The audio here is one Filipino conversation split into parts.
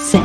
Di ko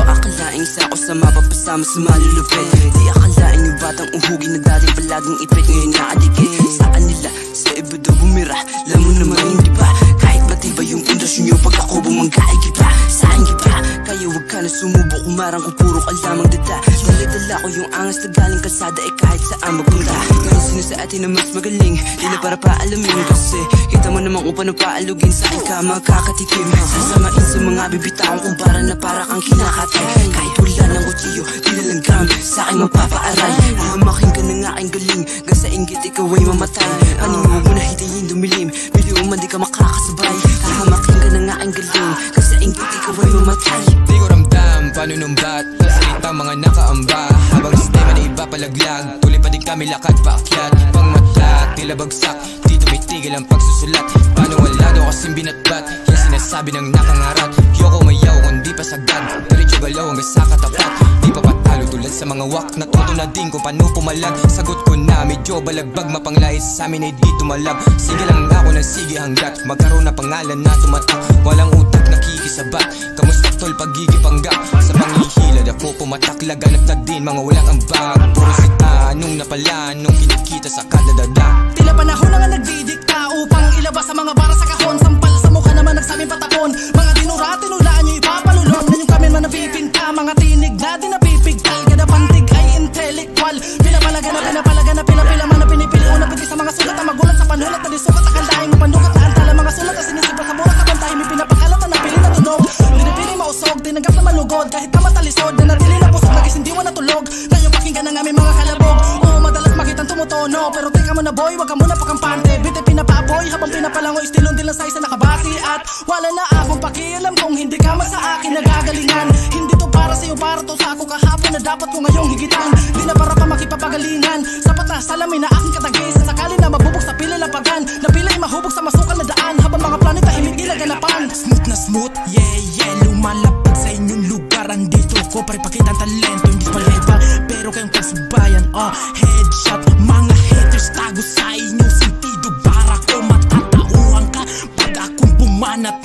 akalaing isa ako sa mapapasama sa malulupit. Di akalaing yung batang uhugi na dating palaging ipit, ngayon naadikit sa kanila, sa iba daw bumira. Alam mo naman hindi ba, kahit matibay yung pundasyon nyo, pag ako bumanggaig iba, saan iba. Kaya wag ka na sumubok, kumarang kung puro ka lamang dada. Dala-dala ko yung angas na galing kalsada, kahit saan magpunta. Ngayon sino sa atin na mas magaling, di na para paalamin. Kasi kita mo naman upang napaalugin, sa akin ka makakatikim. Sasamain sa mga bibitaong kumpara na para kang kinakatay. Kahit wala ng kutsiyo, di na langgam, sa akin mapapaaray. Hahamakin ka ng aking galing, hanggang sa inggit ikaw ay mamatay. Paningo mo na hitayin dumilim, biliw man di ka makakasabay. Hahamakin ka ng aking galing, hanggang sa inggit ikaw ay mamatay. Di ko ramdam, panunumbat, salita mga nakaamba. Habang sistema na iba palaglag, tuloy pa din kami lakad paakyat. Pang mata, tila bagsak, di tumitigil ang pagsusulat. Paano wala daw kasing binatbat, yan sinasabi ng nakangarat. Yoko mayaw kundi pa sagad, diretso galaw hanggang sa katapat. Di pa patalo tulad sa mga wak, natuto na din kung paano pumalag. Sagot ko na medyo balagbag, mapanglais sa amin ay di tumalag. Sige lang ako ng sige hanggat magkaroon na pangalan na tumatak. Walang utak nakikisabat, kamusta tol pagigipangga. Sa panghihilad ako pumatak, laganap na din mga walang ambag. Puro sita, nung napala, nung kinikita sa kadadada. Tila panahon na nga nagdidikta upang ilabas sa mga bara sa kahon. Sampal sa mukha naman nagsabing patapon, mga dinura, tinulaan nyo ipapalulong. Na yung kami man nabibinta, mga tinig na di napipigtal. Gada pantig ay intellectual, pinapalaga na pinapila man na pinipili. Una piti sa mga sulat na magulat sa panulat na disukat. Akal dahing mapandukat na antala mga sulat na sinisipra sa burat na pantay. May pinapakalat na napili na tunog, pinipili mausog, tinanggap na malugod. Kahit na matalisod, na natili na pusok, nagis hindi na tulog. Ngayon pakinggan ng aming mga kalabog. Oo, madalas makitang tumutono, pero teka mo na boy, wag ka muna pakampante. Bite pinapaaboy, habang pinapalangoy, istilong din lang sa isa nakabasi. At wala na akong pakialam kung hindi ka man sa akin nagagalingan. Hindi to para sa'yo, para to sa ako kahapon na dapat ko ngayong higitan. Di na para pa makipapagalingan, sapat na salamin na aking katagis. Sa sakali na mabubog sa pili lapagan, na pila'y mahubog sa masukal na daan. Habang mga planeta imig ilaganapan. Smooth na smooth, yeah yeah, lumalapag sa inyong lugar. Andito ko para ipakita ang talento, hindi pa level, pero kayong pagsubayan. Headshot, mga haters tago sa inyong sentido. Para ko matatauhan ka pag akong bumanat.